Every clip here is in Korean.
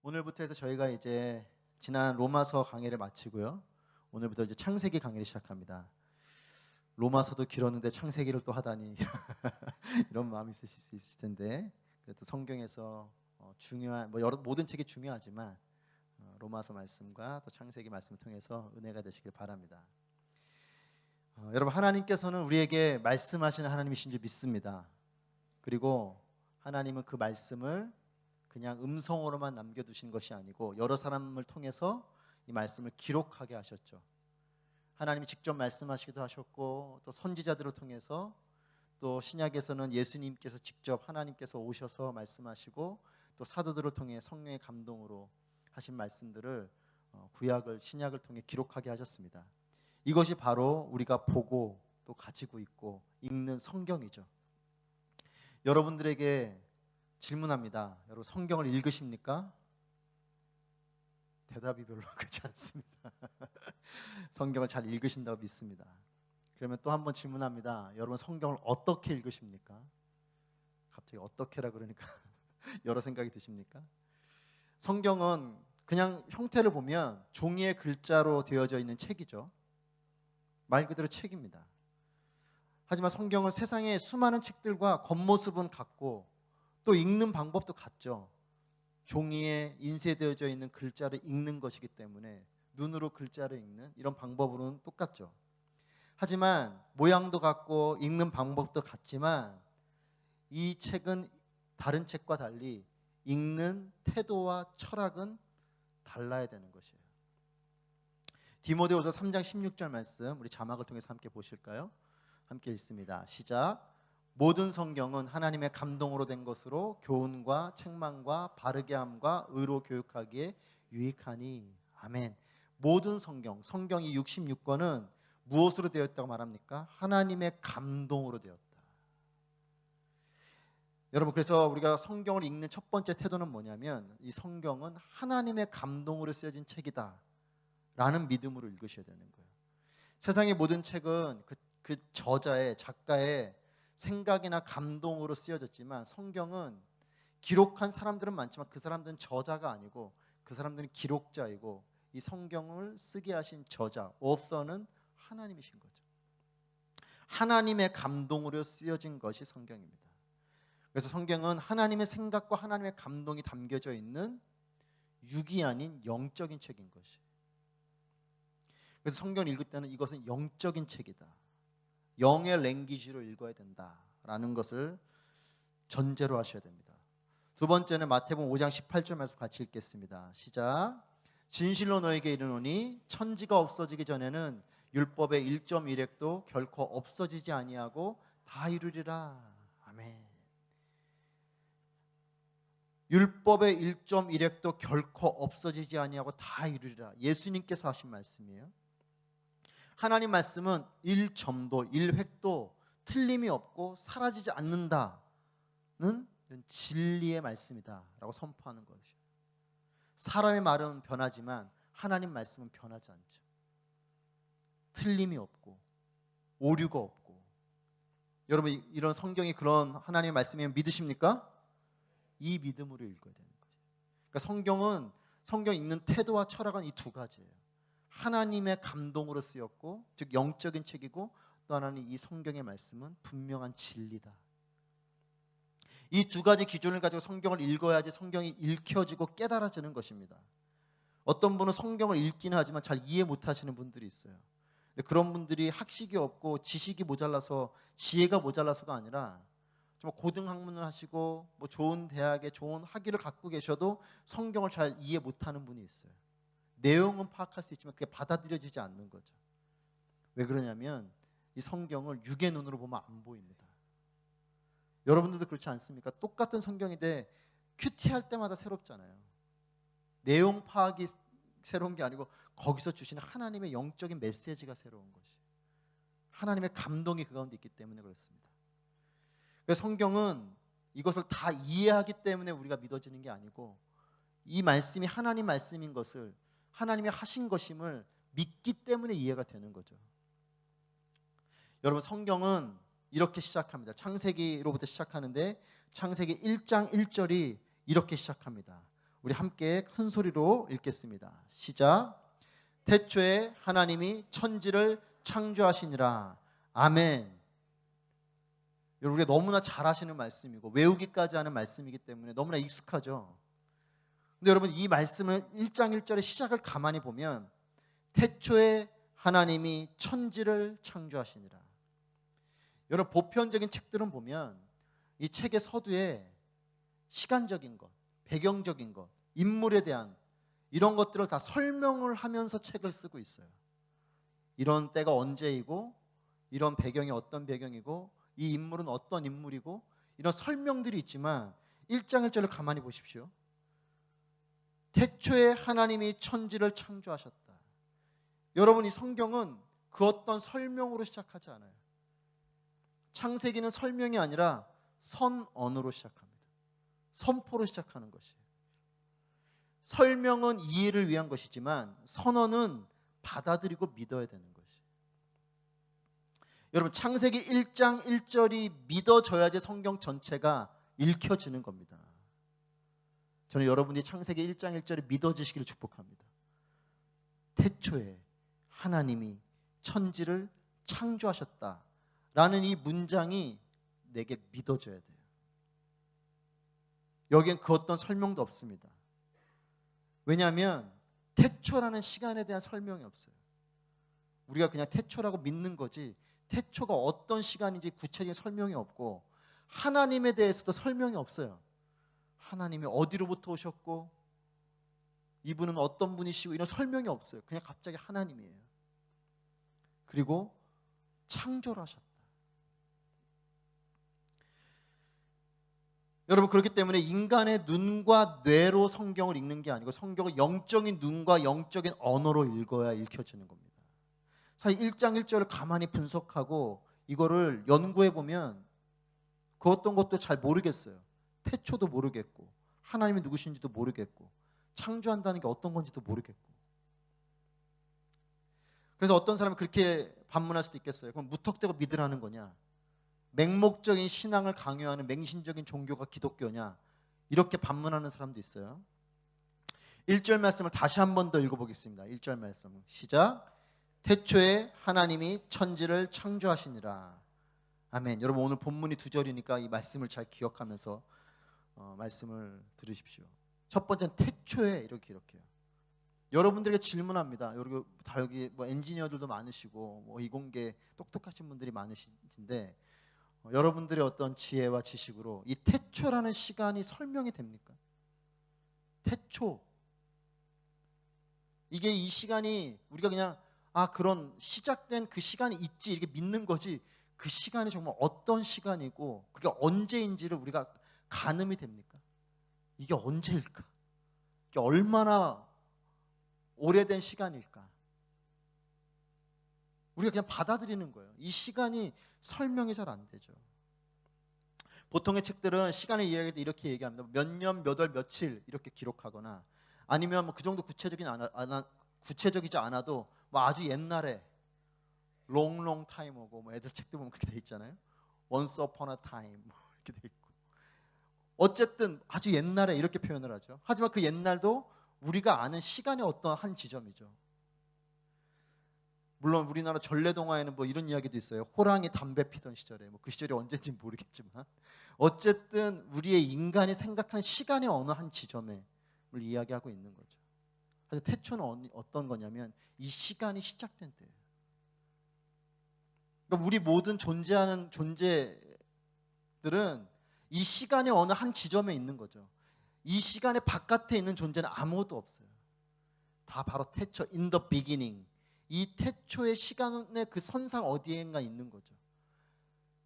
오늘부터 해서 저희가 이제 지난 로마서 강의를 마치고요. 오늘부터 이제 창세기 강의를 시작합니다. 로마서도 길었는데 창세기를 또 하다니 이런 마음이 있으실 수 있을 텐데, 그래도 성경에서 중요한 모든 책이 중요하지만 로마서 말씀과 또 창세기 말씀을 통해서 은혜가 되시길 바랍니다. 여러분, 하나님께서는 우리에게 말씀하시는 하나님이신 줄 믿습니다. 그리고 하나님은 그 말씀을 그냥 음성으로만 남겨두신 것이 아니고 여러 사람을 통해서 이 말씀을 기록하게 하셨죠. 하나님이 직접 말씀하시기도 하셨고, 또 선지자들을 통해서, 또 신약에서는 예수님께서 직접 하나님께서 오셔서 말씀하시고, 또 사도들을 통해 성령의 감동으로 하신 말씀들을 구약을 신약을 통해 기록하게 하셨습니다. 이것이 바로 우리가 보고 또 가지고 있고 읽는 성경이죠. 여러분들에게 질문합니다. 여러분, 성경을 읽으십니까? 대답이 별로 그렇지 않습니다. 성경을 잘 읽으신다고 믿습니다. 그러면 또 한번 질문합니다. 여러분, 성경을 어떻게 읽으십니까? 갑자기 어떻게라 그러니까 여러 생각이 드십니까? 성경은 그냥 형태를 보면 종이의 글자로 되어져 있는 책이죠. 말 그대로 책입니다. 하지만 성경은 세상의 수많은 책들과 겉모습은 같고 또 읽는 방법도 같죠. 종이에 인쇄되어져 있는 글자를 읽는 것이기 때문에 눈으로 글자를 읽는 이런 방법으로는 똑같죠. 하지만 모양도 같고 읽는 방법도 같지만 이 책은 다른 책과 달리 읽는 태도와 철학은 달라야 되는 것이에요. 디모데후서 3장 16절 말씀, 우리 자막을 통해서 함께 보실까요? 함께 읽습니다. 시작. 모든 성경은 하나님의 감동으로 된 것으로 교훈과 책망과 바르게 함과 의로 교육하기에 유익하니. 아멘. 모든 성경이 66권은 무엇으로 되었다고 말합니까? 하나님의 감동으로 되었다. 여러분, 그래서 우리가 성경을 읽는 첫 번째 태도는 뭐냐면, 이 성경은 하나님의 감동으로 쓰여진 책이다 라는 믿음으로 읽으셔야 되는 거예요. 세상의 모든 책은 그 저자의, 작가의 생각이나 감동으로 쓰여졌지만, 성경은 기록한 사람들은 많지만 그 사람들은 저자가 아니고 그 사람들은 기록자이고, 이 성경을 쓰게 하신 저자, author는 하나님이신 거죠. 하나님의 감동으로 쓰여진 것이 성경입니다. 그래서 성경은 하나님의 생각과 하나님의 감동이 담겨져 있는 육이 아닌 영적인 책인 것이. 그래서 성경을 읽을 때는 이것은 영적인 책이다, 영의 랭귀지로 읽어야 된다라는 것을 전제로 하셔야 됩니다. 두 번째는 마태복음 5장 18절 말씀 같이 읽겠습니다. 시작. 진실로 너에게 이르노니 천지가 없어지기 전에는 율법의 1.1획도 결코 없어지지 아니하고 다 이루리라. 아멘. 율법의 1.1획도 결코 없어지지 아니하고 다 이루리라. 예수님께서 하신 말씀이에요. 하나님 말씀은 1점도 1획도 틀림이 없고 사라지지 않는다는 진리의 말씀이다 라고 선포하는 것이죠. 사람의 말은 변하지만 하나님 말씀은 변하지 않죠. 틀림이 없고 오류가 없고. 여러분, 이런 성경이 그런 하나님의 말씀이면 믿으십니까? 이 믿음으로 읽어야 되는 거예요. 그러니까 성경 읽는 태도와 철학은 이 두 가지예요. 하나님의 감동으로 쓰였고, 즉 영적인 책이고, 또 하나는 이 성경의 말씀은 분명한 진리다. 이 두 가지 기준을 가지고 성경을 읽어야지 성경이 읽혀지고 깨달아지는 것입니다. 어떤 분은 성경을 읽기는 하지만 잘 이해 못하시는 분들이 있어요. 근데 그런 분들이 학식이 없고 지식이 모자라서, 지혜가 모자라서가 아니라 정말 고등학문을 하시고 좋은 대학에 좋은 학위를 갖고 계셔도 성경을 잘 이해 못하는 분이 있어요. 내용은 파악할 수 있지만 그게 받아들여지지 않는 거죠. 왜 그러냐면 이 성경을 육의 눈으로 보면 안 보입니다. 여러분들도 그렇지 않습니까? 똑같은 성경인데 큐티할 때마다 새롭잖아요. 내용 파악이 새로운 게 아니고 거기서 주시는 하나님의 영적인 메시지가 새로운 것이, 하나님의 감동이 그 가운데 있기 때문에 그렇습니다. 그래서 성경은 이것을 다 이해하기 때문에 우리가 믿어지는 게 아니고, 이 말씀이 하나님 말씀인 것을, 하나님이 하신 것임을 믿기 때문에 이해가 되는 거죠. 여러분, 성경은 이렇게 시작합니다. 창세기로부터 시작하는데 창세기 1장 1절이 이렇게 시작합니다. 우리 함께 큰 소리로 읽겠습니다. 시작. 태초에 하나님이 천지를 창조하시니라. 아멘. 여러분, 우리가 너무나 잘 아시는 말씀이고 외우기까지 하는 말씀이기 때문에 너무나 익숙하죠. 근데 여러분, 이 말씀을 1장 1절의 시작을 가만히 보면 태초에 하나님이 천지를 창조하시니라. 여러분, 보편적인 책들은 보면 이 책의 서두에 시간적인 것, 배경적인 것, 인물에 대한 이런 것들을 다 설명을 하면서 책을 쓰고 있어요. 이런 때가 언제이고, 이런 배경이 어떤 배경이고, 이 인물은 어떤 인물이고, 이런 설명들이 있지만 1장 1절을 가만히 보십시오. 태초에 하나님이 천지를 창조하셨다. 여러분, 이 성경은 그 어떤 설명으로 시작하지 않아요. 창세기는 설명이 아니라 선언으로 시작합니다. 선포로 시작하는 것이에요. 설명은 이해를 위한 것이지만 선언은 받아들이고 믿어야 되는 것이에요. 여러분, 창세기 1장 1절이 믿어져야지 성경 전체가 읽혀지는 겁니다. 저는 여러분이 창세기 1장 1절이 믿어지시기를 축복합니다. 태초에 하나님이 천지를 창조하셨다라는 이 문장이 내게 믿어져야 돼요. 여기엔 그 어떤 설명도 없습니다. 왜냐하면 태초라는 시간에 대한 설명이 없어요. 우리가 그냥 태초라고 믿는 거지 태초가 어떤 시간인지 구체적인 설명이 없고 하나님에 대해서도 설명이 없어요. 하나님이 어디로부터 오셨고 이분은 어떤 분이시고 이런 설명이 없어요. 그냥 갑자기 하나님이에요. 그리고 창조를 하셨다. 여러분, 그렇기 때문에 인간의 눈과 뇌로 성경을 읽는 게 아니고 성경을 영적인 눈과 영적인 언어로 읽어야 읽혀지는 겁니다. 사실 1장 1절을 가만히 분석하고 이거를 연구해 보면 그 어떤 것도 잘 모르겠어요. 태초도 모르겠고 하나님이 누구신지도 모르겠고 창조한다는 게 어떤 건지도 모르겠고. 그래서 어떤 사람은 그렇게 반문할 수도 있겠어요. 그럼 무턱대고 믿으라는 거냐? 맹목적인 신앙을 강요하는 맹신적인 종교가 기독교냐? 이렇게 반문하는 사람도 있어요. 1절 말씀을 다시 한 번 더 읽어보겠습니다. 1절 말씀 시작. 태초에 하나님이 천지를 창조하시니라. 아멘. 여러분, 오늘 본문이 2절이니까 이 말씀을 잘 기억하면서 말씀을 들으십시오. 첫 번째는 태초에 이렇게 기록해요. 여러분들에게 질문합니다. 여기 뭐 엔지니어들도 많으시고 뭐 이공계 똑똑하신 분들이 많으신데 여러분들의 어떤 지혜와 지식으로 이 태초라는 시간이 설명이 됩니까? 태초. 이게 이 시간이 우리가 그냥 그런 시작된 그 시간이 있지 이렇게 믿는 거지 그 시간이 정말 어떤 시간이고 그게 언제인지를 우리가 가늠이 됩니까? 이게 언제일까? 이게 얼마나 오래된 시간일까? 우리가 그냥 받아들이는 거예요. 이 시간이 설명이 잘 안 되죠. 보통의 책들은 시간을 이야기할 때 이렇게 얘기합니다. 몇 년, 몇 월, 며칠 이렇게 기록하거나 아니면 뭐 그 정도 구체적이지 않아도 뭐 아주 옛날에 long time이고 뭐 애들 책들 보면 그렇게 돼 있잖아요. once upon a time 뭐 이렇게 돼 있고 어쨌든 아주 옛날에 이렇게 표현을 하죠. 하지만 그 옛날도 우리가 아는 시간의 어떤 한 지점이죠. 물론 우리나라 전래동화에는 뭐 이런 이야기도 있어요. 호랑이 담배 피던 시절에 뭐 그 시절이 언제인지는 모르겠지만 어쨌든 우리의 인간이 생각하는 시간의 어느 한 지점에 우리 이야기하고 있는 거죠. 그래서 태초는 어떤 거냐면 이 시간이 시작된 때예요. 그러니까 우리 모든 존재하는 존재들은 이 시간의 어느 한 지점에 있는 거죠. 이 시간의 바깥에 있는 존재는 아무것도 없어요. 다 바로 태초, in the beginning. 이 태초의 시간의 그 선상 어디엔가 있는 거죠.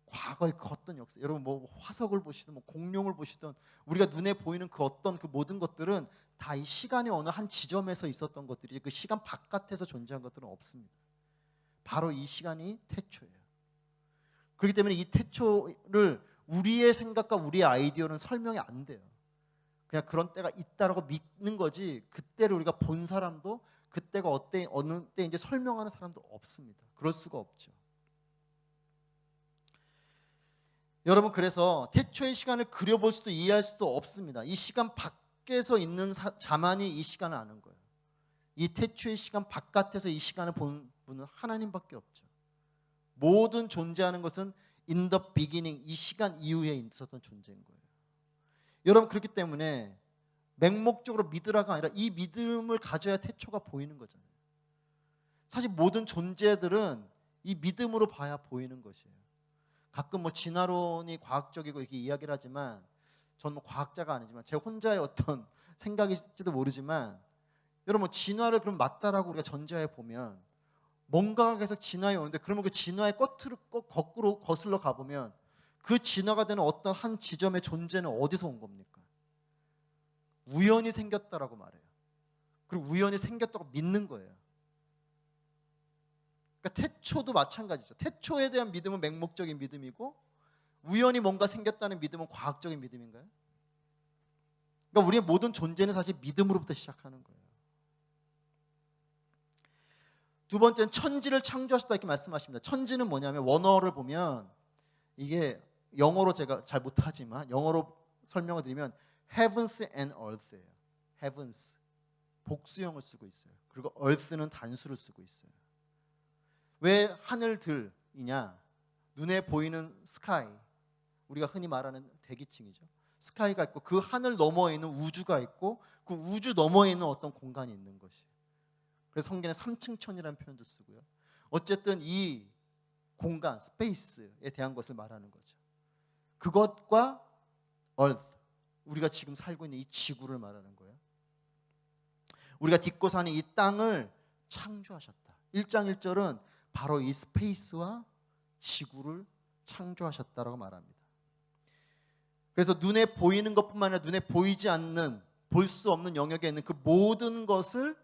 과거의 그 어떤 역사, 여러분 뭐 화석을 보시든 뭐 공룡을 보시든 우리가 눈에 보이는 그 어떤 그 모든 것들은 다 이 시간의 어느 한 지점에서 있었던 것들이 그 시간 바깥에서 존재한 것들은 없습니다. 바로 이 시간이 태초예요. 그렇기 때문에 이 태초를 우리의 생각과 우리의 아이디어는 설명이 안 돼요. 그냥 그런 때가 있다라고 믿는 거지 그때를 우리가 본 사람도 그때가 어느 때인지 설명하는 사람도 없습니다. 그럴 수가 없죠. 여러분, 그래서 태초의 시간을 그려볼 수도 이해할 수도 없습니다. 이 시간 밖에서 있는 자만이 이 시간을 아는 거예요. 이 태초의 시간 바깥에서 이 시간을 보는 분은 하나님밖에 없죠. 모든 존재하는 것은 in the beginning, 이 시간 이후에 있었던 존재인 거예요. 여러분, 그렇기 때문에 맹목적으로 믿으라가 아니라 이 믿음을 가져야 태초가 보이는 거잖아요. 사실 모든 존재들은 이 믿음으로 봐야 보이는 것이에요. 가끔 뭐 진화론이 과학적이고 이렇게 이야기를 하지만 저는 뭐 과학자가 아니지만 제 혼자의 어떤 생각일지도 모르지만 여러분, 진화를 그럼 맞다라고 우리가 전제해 보면 뭔가가 계속 진화해 오는데, 그러면 그 진화의 거꾸로 거슬러 가보면 그 진화가 되는 어떤 한 지점의 존재는 어디서 온 겁니까? 우연히 생겼다라고 말해요. 그리고 우연히 생겼다고 믿는 거예요. 그러니까 태초도 마찬가지죠. 태초에 대한 믿음은 맹목적인 믿음이고 우연히 뭔가 생겼다는 믿음은 과학적인 믿음인가요? 그러니까 우리의 모든 존재는 사실 믿음으로부터 시작하는 거예요. 두 번째는 천지를 창조하셨다 이렇게 말씀하십니다. 천지는 뭐냐면 원어를 보면 이게 영어로 제가 잘 못하지만 영어로 설명을 드리면 heavens and earth예요. heavens 복수형을 쓰고 있어요. 그리고 earth는 단수를 쓰고 있어요. 왜 하늘들이냐? 눈에 보이는 스카이, 우리가 흔히 말하는 대기층이죠. 스카이가 있고 그 하늘 너머에 있는 우주가 있고 그 우주 너머에 있는 어떤 공간이 있는 것이에요. 그래서 성경에 삼층천이라는 표현도 쓰고요. 어쨌든 이 공간, 스페이스에 대한 것을 말하는 거죠. 그것과 earth, 우리가 지금 살고 있는 이 지구를 말하는 거예요. 우리가 딛고 사는 이 땅을 창조하셨다. 1장 1절은 바로 이 스페이스와 지구를 창조하셨다라고 말합니다. 그래서 눈에 보이는 것뿐만 아니라 눈에 보이지 않는, 볼 수 없는 영역에 있는 그 모든 것을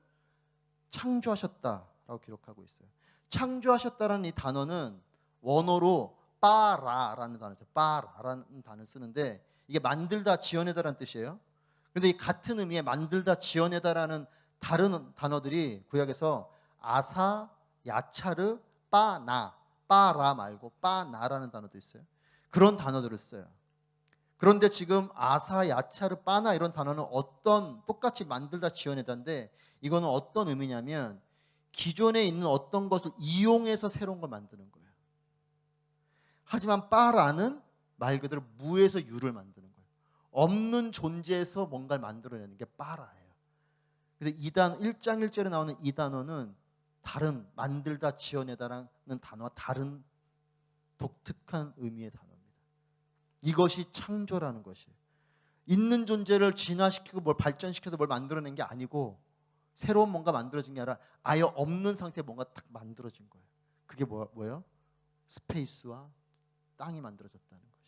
창조하셨다라고 기록하고 있어요. 창조하셨다라는 이 단어는 원어로 빠라라는 단어예요. 빠라라는 단어를 쓰는데 이게 만들다, 지어내다라는 뜻이에요. 그런데 이 같은 의미의 만들다, 지어내다라는 다른 단어들이 구약에서 아사, 야차르, 빠나, 빠라 말고 빠나라는 단어도 있어요. 그런 단어들을 써요. 그런데 지금 아사, 야차르, 빠나 이런 단어는 어떤, 똑같이 만들다, 지어내다인데 이거는 어떤 의미냐면 기존에 있는 어떤 것을 이용해서 새로운 걸 만드는 거예요. 하지만 빠라는 말 그대로 무에서 유를 만드는 거예요. 없는 존재에서 뭔가를 만들어내는 게 빠라예요. 그래서 1장 1절에 나오는 이 단어는 다른, 만들다, 지어내다라는 단어와 다른 독특한 의미의 단어입니다. 이것이 창조라는 것이에요. 있는 존재를 진화시키고 뭘 발전시켜서 뭘 만들어낸 게 아니고 새로운 뭔가 만들어진 게 아니라 아예 없는 상태에 뭔가 딱 만들어진 거예요. 그게 뭐예요? 스페이스와 땅이 만들어졌다는 것이.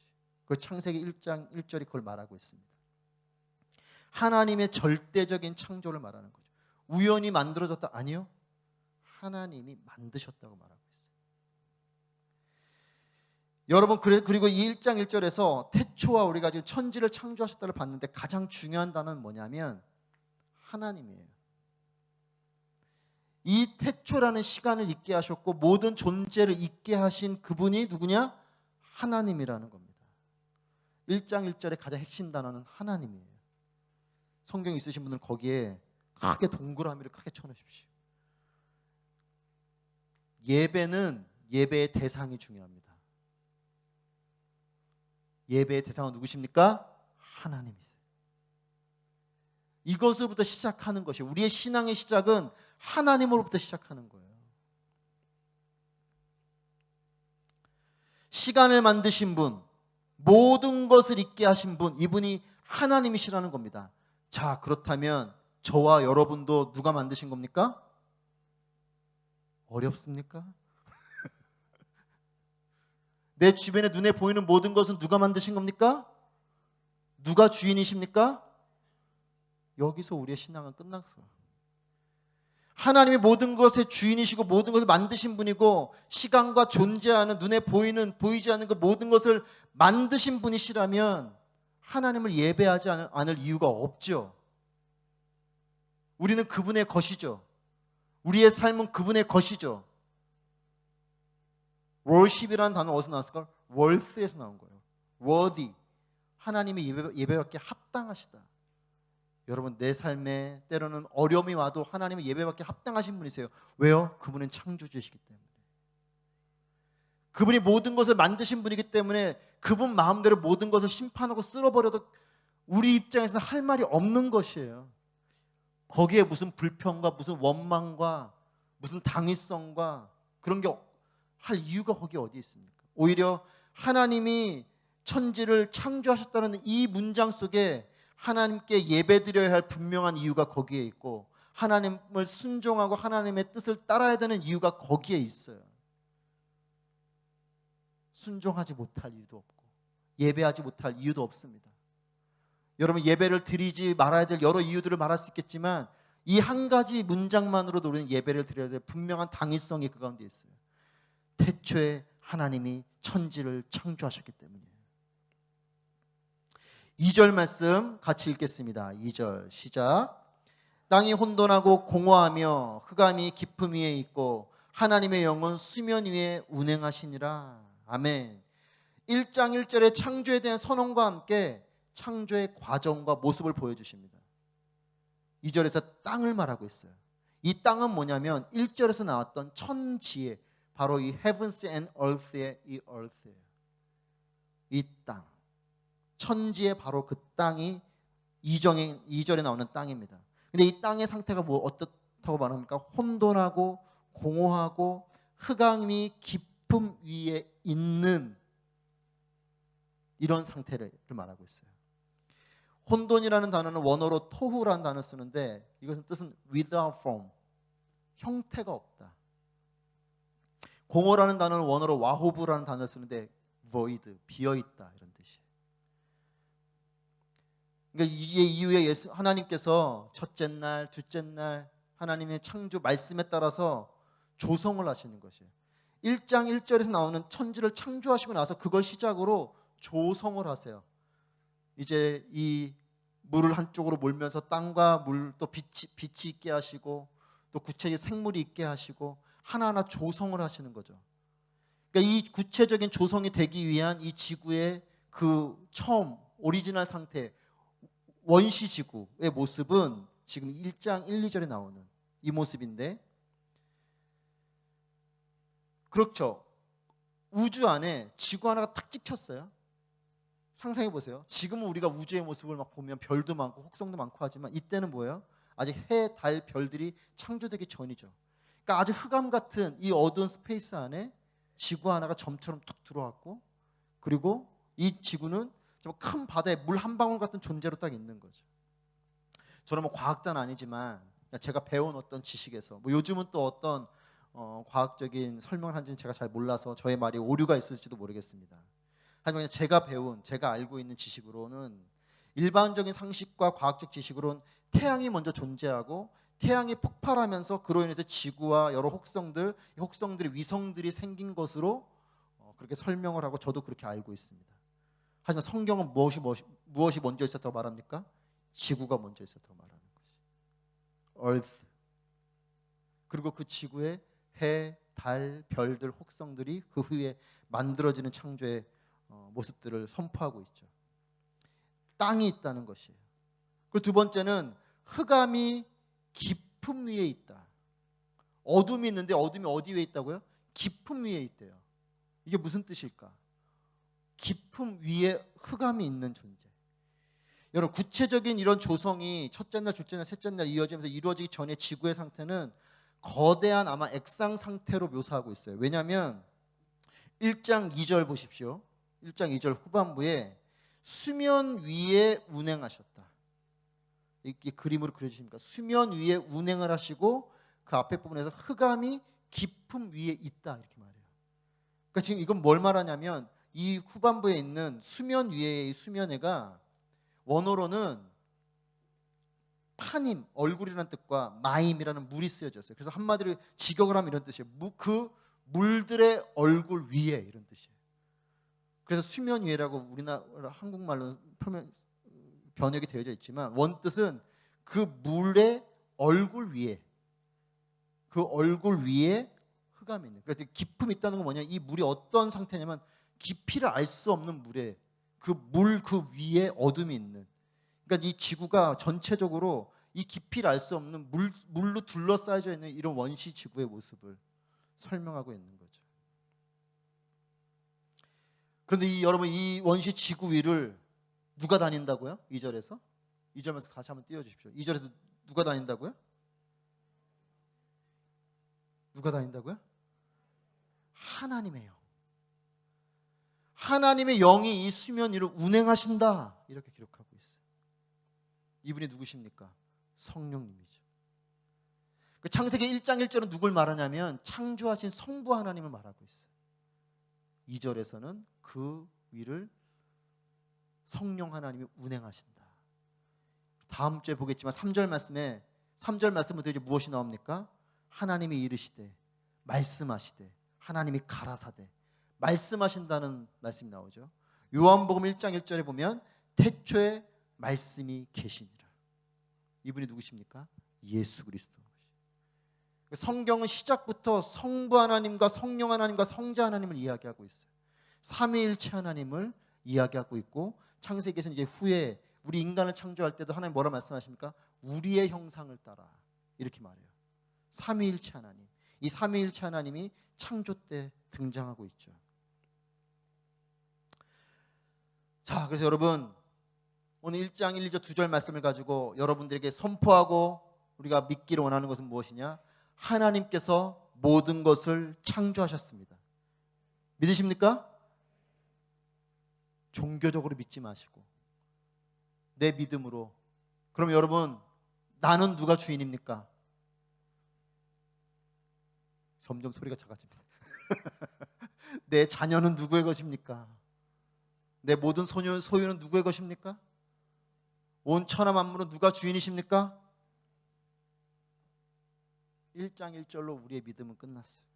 그 창세기 1장 1절이 그걸 말하고 있습니다. 하나님의 절대적인 창조를 말하는 거죠. 우연히 만들어졌다? 아니요. 하나님이 만드셨다고 말하고 있어요. 여러분, 그리고 이 1장 1절에서 태초와 우리가 지금 천지를 창조하셨다를 봤는데 가장 중요한 단어는 뭐냐면 하나님이에요. 이 태초라는 시간을 있게 하셨고 모든 존재를 있게 하신 그분이 누구냐? 하나님이라는 겁니다. 1장 1절의 가장 핵심 단어는 하나님이에요. 성경 있으신 분들은 거기에 크게 동그라미를 크게 쳐놓으십시오. 예배는 예배의 대상이 중요합니다. 예배의 대상은 누구십니까? 하나님이세요. 이것으로부터 시작하는 것이, 우리의 신앙의 시작은 하나님으로부터 시작하는 거예요. 시간을 만드신 분, 모든 것을 있게 하신 분, 이분이 하나님이시라는 겁니다. 자, 그렇다면 저와 여러분도 누가 만드신 겁니까? 어렵습니까? 내 주변에 눈에 보이는 모든 것은 누가 만드신 겁니까? 누가 주인이십니까? 여기서 우리의 신앙은 끝났어요. 하나님이 모든 것의 주인이시고 모든 것을 만드신 분이고 시간과 존재하는, 눈에 보이는, 보이지 않는 그 모든 것을 만드신 분이시라면 하나님을 예배하지 않을 이유가 없죠. 우리는 그분의 것이죠. 우리의 삶은 그분의 것이죠. worship이라는 단어 어디서 나왔을까? worth에서 나온 거예요. worthy. 하나님의 예배받기에 합당하시다. 여러분 내 삶에 때로는 어려움이 와도 하나님의 예배받기 합당하신 분이세요. 왜요? 그분은 창조주시기 때문에. 그분이 모든 것을 만드신 분이기 때문에 그분 마음대로 모든 것을 심판하고 쓸어버려도 우리 입장에서는 할 말이 없는 것이에요. 거기에 무슨 불평과 무슨 원망과 무슨 당위성과 그런 게 할 이유가 거기에 어디 있습니까? 오히려 하나님이 천지를 창조하셨다는 이 문장 속에 하나님께 예배드려야 할 분명한 이유가 거기에 있고 하나님을 순종하고 하나님의 뜻을 따라야 되는 이유가 거기에 있어요. 순종하지 못할 이유도 없고 예배하지 못할 이유도 없습니다. 여러분 예배를 드리지 말아야 될 여러 이유들을 말할 수 있겠지만 이 한 가지 문장만으로도 우리는 예배를 드려야 될 분명한 당위성이 그 가운데 있어요. 태초에 하나님이 천지를 창조하셨기 때문이에요. 2절 말씀 같이 읽겠습니다. 2절 시작. 땅이 혼돈하고 공허하며 흑암이 깊음 위에 있고 하나님의 영은 수면 위에 운행하시니라. 아멘. 1장 1절의 창조에 대한 선언과 함께 창조의 과정과 모습을 보여주십니다. 2절에서 땅을 말하고 있어요. 이 땅은 뭐냐면 1절에서 나왔던 천지의 바로 이 heavens and earth의 이 earth예요. 이 땅, 천지의 바로 그 땅이 2절에 나오는 땅입니다. 근데 이 땅의 상태가 뭐 어떻다고 말합니까? 혼돈하고 공허하고 흑암이 깊음 위에 있는 이런 상태를 말하고 있어요. 혼돈이라는 단어는 원어로 토후라는 단어를 쓰는데 이것은 뜻은 without form, 형태가 없다. 공허라는 단어는 원어로 와호부라는 단어를 쓰는데 void, 비어있다 이런 뜻이에요. 그러니까 이 이후에 하나님께서 첫째 날, 둘째 날 하나님의 창조 말씀에 따라서 조성을 하시는 것이에요. 1장 1절에서 나오는 천지를 창조하시고 나서 그걸 시작으로 조성을 하세요. 이제 이 물을 한쪽으로 몰면서 땅과 물 또 빛이 있게 하시고 또 구체적인 생물이 있게 하시고 하나하나 조성을 하시는 거죠. 그러니까 이 구체적인 조성이 되기 위한 이 지구의 그 처음 오리지널 상태 원시 지구의 모습은 지금 1장 1, 2절에 나오는 이 모습인데 그렇죠. 우주 안에 지구 하나가 탁 찍혔어요. 상상해 보세요. 지금은 우리가 우주의 모습을 막 보면 별도 많고 혹성도 많고 하지만 이때는 뭐예요? 아직 해, 달, 별들이 창조되기 전이죠. 그러니까 아주 흑암 같은 이 어두운 스페이스 안에 지구 하나가 점처럼 툭 들어왔고 그리고 이 지구는 좀 큰 바다에 물 한 방울 같은 존재로 딱 있는 거죠. 저는 뭐 과학자는 아니지만 제가 배운 어떤 지식에서 뭐 요즘은 또 어떤 과학적인 설명을 하는지는 제가 잘 몰라서 저의 말이 오류가 있을지도 모르겠습니다. 하지만 제가 알고 있는 지식으로는 일반적인 상식과 과학적 지식으로는 태양이 먼저 존재하고 태양이 폭발하면서 그로 인해서 지구와 여러 혹성들의 위성들이 생긴 것으로 그렇게 설명을 하고 저도 그렇게 알고 있습니다. 하지만 성경은 무엇이 먼저 있었다고 말합니까? 지구가 먼저 있었다고 말하는 것이. Earth. 그리고 그 지구에 해, 달, 별들, 혹성들이 그 후에 만들어지는 창조의 모습들을 선포하고 있죠. 땅이 있다는 것이에요. 그리고 두 번째는 흑암이 깊음 위에 있다. 어둠이 있는데 어둠이 어디 위에 있다고요? 깊음 위에 있대요. 이게 무슨 뜻일까? 깊음 위에 흑암이 있는 존재. 여러분 구체적인 이런 조성이 첫째 날, 둘째 날, 셋째 날 이어지면서 이루어지기 전에 지구의 상태는 거대한 아마 액상 상태로 묘사하고 있어요. 왜냐하면 1장 2절 보십시오. 1장 2절 후반부에 수면 위에 운행하셨다. 이게 그림으로 그려주십니까? 수면 위에 운행을 하시고 그 앞에 부분에서 흑암이 깊음 위에 있다 이렇게 말해요. 그러니까 지금 이건 뭘 말하냐면 이 후반부에 있는 수면 위에의 이 수면회가 원어로는 파님, 얼굴이라는 뜻과 마임이라는 물이 쓰여졌어요. 그래서 한마디로 직역을 하면 이런 뜻이에요. 그 물들의 얼굴 위에 이런 뜻이에요. 그래서 수면 위에라고 우리나라 한국말로 번역이 되어져 있지만 원뜻은 그 물의 얼굴 위에 그 얼굴 위에 흑암이 있는. 그래서 깊음이 있다는 건 뭐냐? 이 물이 어떤 상태냐면 깊이를 알 수 없는 물에 그 물 그 위에 어둠이 있는. 그러니까 이 지구가 전체적으로 이 깊이를 알 수 없는 물로 둘러싸여져 있는 이런 원시 지구의 모습을 설명하고 있는 거죠. 그런데 여러분, 이 원시 지구 위를 누가 다닌다고요? 2절에서? 2절에서 다시 한번 띄워주십시오. 2절에서 누가 다닌다고요? 누가 다닌다고요? 하나님이에요. 하나님의 영이 이 수면 위를 운행하신다, 이렇게 기록하고 있어요. 이분이 누구십니까? 성령님이죠. 창세기 1장 1절은 누굴 말하냐면 창조하신 성부 하나님을 말하고 있어요. 2절에서는 그 위를 성령 하나님이 운행하신다. 다음 주에 보겠지만 3절 말씀부터 이제 무엇이 나옵니까? 하나님이 이르시되 말씀하시되 하나님이 가라사대 말씀하신다는 말씀이 나오죠. 요한복음 1장 1절에 보면 태초에 말씀이 계시니라. 이분이 누구십니까? 예수 그리스도. 성경은 시작부터 성부 하나님과 성령 하나님과 성자 하나님을 이야기하고 있어요. 삼위일체 하나님을 이야기하고 있고, 창세기에서는 이제 후에 우리 인간을 창조할 때도 하나님 뭐라 말씀하십니까? 우리의 형상을 따라, 이렇게 말해요. 삼위일체 하나님, 이 삼위일체 하나님이 창조 때 등장하고 있죠. 자, 그래서 여러분, 오늘 1장 1, 2절 2절 말씀을 가지고 여러분들에게 선포하고 우리가 믿기를 원하는 것은 무엇이냐? 하나님께서 모든 것을 창조하셨습니다. 믿으십니까? 종교적으로 믿지 마시고 내 믿음으로. 그럼 여러분, 나는 누가 주인입니까? 점점 소리가 작아집니다. 내 자녀는 누구의 것입니까? 내 모든 소유는 누구의 것입니까? 온 천하 만물은 누가 주인이십니까? 1장 1절로 우리의 믿음은 끝났어요.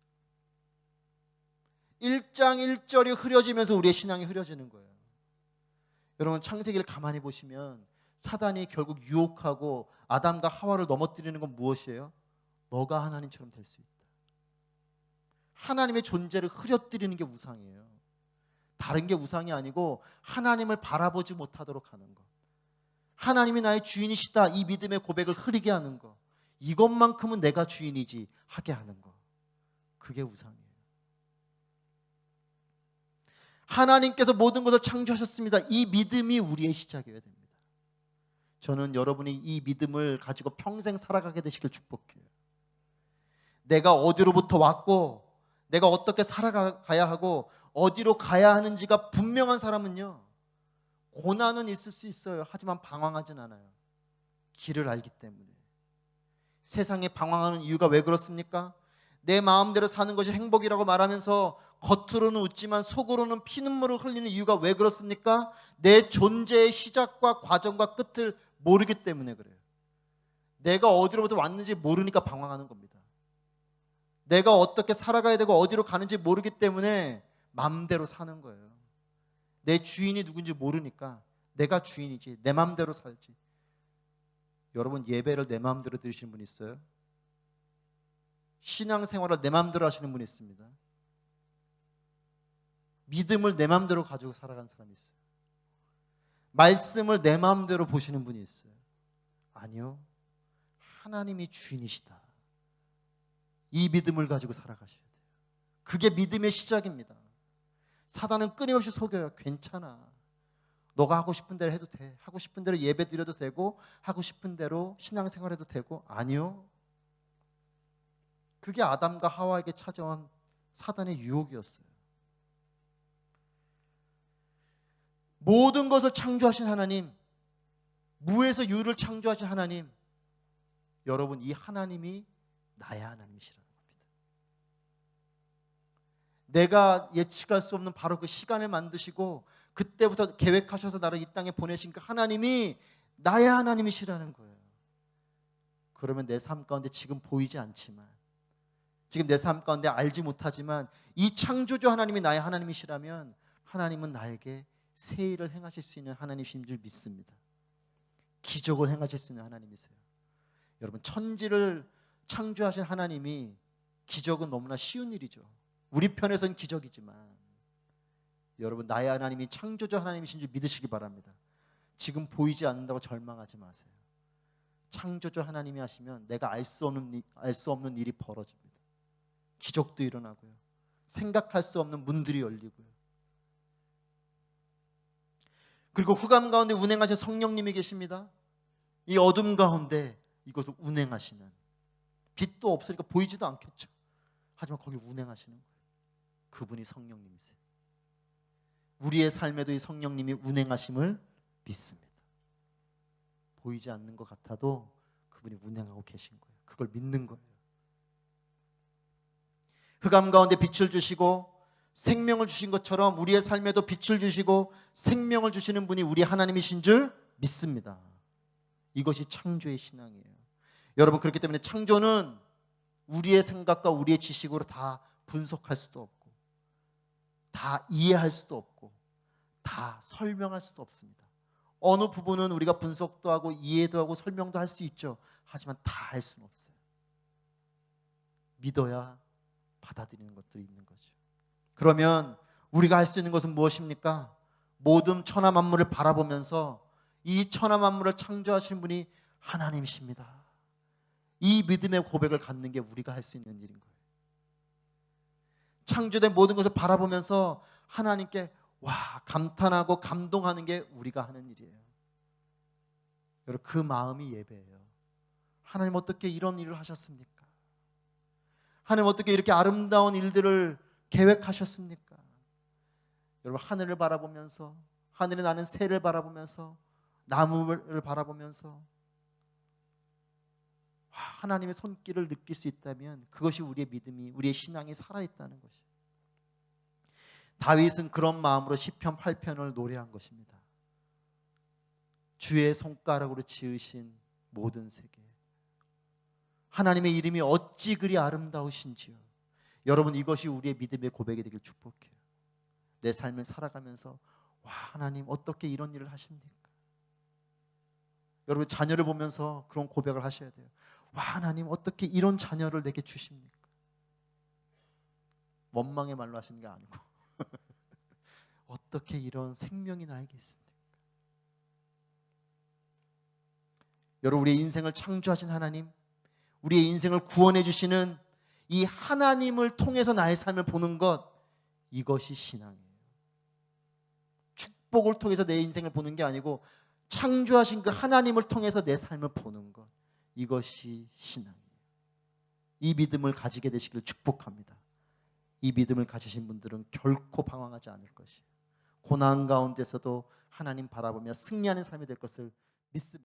1장 1절이 흐려지면서 우리의 신앙이 흐려지는 거예요. 여러분, 창세기를 가만히 보시면 사단이 결국 유혹하고 아담과 하와를 넘어뜨리는 건 무엇이에요? 너가 하나님처럼 될 수 있다. 하나님의 존재를 흐려뜨리는 게 우상이에요. 다른 게 우상이 아니고 하나님을 바라보지 못하도록 하는 것, 하나님이 나의 주인이시다, 이 믿음의 고백을 흐리게 하는 것, 이것만큼은 내가 주인이지 하게 하는 것, 그게 우상이에요. 하나님께서 모든 것을 창조하셨습니다. 이 믿음이 우리의 시작이어야 됩니다. 저는 여러분이 이 믿음을 가지고 평생 살아가게 되시길 축복해요. 내가 어디로부터 왔고 내가 어떻게 살아가야 하고 어디로 가야 하는지가 분명한 사람은요, 고난은 있을 수 있어요. 하지만 방황하진 않아요. 길을 알기 때문에. 세상에 방황하는 이유가 왜 그렇습니까? 내 마음대로 사는 것이 행복이라고 말하면서 겉으로는 웃지만 속으로는 피눈물을 흘리는 이유가 왜 그렇습니까? 내 존재의 시작과 과정과 끝을 모르기 때문에 그래요. 내가 어디로부터 왔는지 모르니까 방황하는 겁니다. 내가 어떻게 살아가야 되고 어디로 가는지 모르기 때문에 마음대로 사는 거예요. 내 주인이 누군지 모르니까 내가 주인이지, 내 마음대로 살지. 여러분, 예배를 내 마음대로 드리시는 분 있어요? 신앙생활을 내 마음대로 하시는 분이 있습니다. 믿음을 내 마음대로 가지고 살아가는 사람이 있어요. 말씀을 내 마음대로 보시는 분이 있어요. 아니요, 하나님이 주인이시다, 이 믿음을 가지고 살아가셔야 돼요. 그게 믿음의 시작입니다. 사단은 끊임없이 속여요. 괜찮아, 너가 하고 싶은 대로 해도 돼, 하고 싶은 대로 예배 드려도 되고 하고 싶은 대로 신앙생활 해도 되고. 아니요, 그게 아담과 하와에게 찾아온 사단의 유혹이었어요. 모든 것을 창조하신 하나님, 무에서 유를 창조하신 하나님, 여러분, 이 하나님이 나의 하나님이시라는 겁니다. 내가 예측할 수 없는 바로 그 시간을 만드시고 그때부터 계획하셔서 나를 이 땅에 보내신 그 하나님이 나의 하나님이시라는 거예요. 그러면 내 삶 가운데 지금 보이지 않지만, 지금 내 삶 가운데 알지 못하지만 이 창조주 하나님이 나의 하나님이시라면 하나님은 나에게 새 일을 행하실 수 있는 하나님이신 줄 믿습니다. 기적을 행하실 수 있는 하나님이세요. 여러분, 천지를 창조하신 하나님이 기적은 너무나 쉬운 일이죠. 우리 편에서는 기적이지만 여러분, 나의 하나님이 창조주 하나님이신 줄 믿으시기 바랍니다. 지금 보이지 않는다고 절망하지 마세요. 창조주 하나님이 하시면 내가 알 수 없는 일이 벌어집니다. 기적도 일어나고요. 생각할 수 없는 문들이 열리고요. 그리고 흑암 가운데 운행하신 성령님이 계십니다. 이 어둠 가운데 이것을 운행하시는, 빛도 없으니까 보이지도 않겠죠. 하지만 거기 운행하시는 거예요. 그분이 성령님이세요. 우리의 삶에도 이 성령님이 운행하심을 믿습니다. 보이지 않는 것 같아도 그분이 운행하고 계신 거예요. 그걸 믿는 거예요. 흑암 가운데 빛을 주시고 생명을 주신 것처럼 우리의 삶에도 빛을 주시고 생명을 주시는 분이 우리 하나님이신 줄 믿습니다. 이것이 창조의 신앙이에요. 여러분, 그렇기 때문에 창조는 우리의 생각과 우리의 지식으로 다 분석할 수도 없고 다 이해할 수도 없고 다 설명할 수도 없습니다. 어느 부분은 우리가 분석도 하고 이해도 하고 설명도 할 수 있죠. 하지만 다 할 수는 없어요. 믿어야 받아들이는 것들이 있는 거죠. 그러면 우리가 할 수 있는 것은 무엇입니까? 모든 천하 만물을 바라보면서 이 천하 만물을 창조하신 분이 하나님이십니다. 이 믿음의 고백을 갖는 게 우리가 할 수 있는 일인 거예요. 창조된 모든 것을 바라보면서 하나님께 감탄하고 감동하는 게 우리가 하는 일이에요. 여러분, 그 마음이 예배예요. 하나님, 어떻게 이런 일을 하셨습니까? 하나님, 어떻게 이렇게 아름다운 일들을 계획하셨습니까? 여러분, 하늘을 바라보면서, 하늘에 나는 새를 바라보면서, 나무를 바라보면서 하나님의 손길을 느낄 수 있다면 그것이 우리의 믿음이, 우리의 신앙이 살아있다는 것이에요. 다윗은 그런 마음으로 시편 8편을 노래한 것입니다. 주의 손가락으로 지으신 모든 세계, 하나님의 이름이 어찌 그리 아름다우신지요. 여러분, 이것이 우리의 믿음의 고백이 되길 축복해요. 내 삶을 살아가면서 하나님, 어떻게 이런 일을 하십니까? 여러분, 자녀를 보면서 그런 고백을 하셔야 돼요. 하나님, 어떻게 이런 자녀를 내게 주십니까? 원망의 말로 하시는 게 아니고 어떻게 이런 생명이 나에게 있습니까? 여러분, 우리의 인생을 창조하신 하나님, 우리의 인생을 구원해 주시는 이 하나님을 통해서 나의 삶을 보는 것, 이것이 신앙이에요. 축복을 통해서 내 인생을 보는 게 아니고 창조하신 그 하나님을 통해서 내 삶을 보는 것, 이것이 신앙이에요. 이 믿음을 가지게 되시길 축복합니다. 이 믿음을 가지신 분들은 결코 방황하지 않을 것이에요. 고난 가운데서도 하나님 바라보며 승리하는 삶이 될 것을 믿습니다.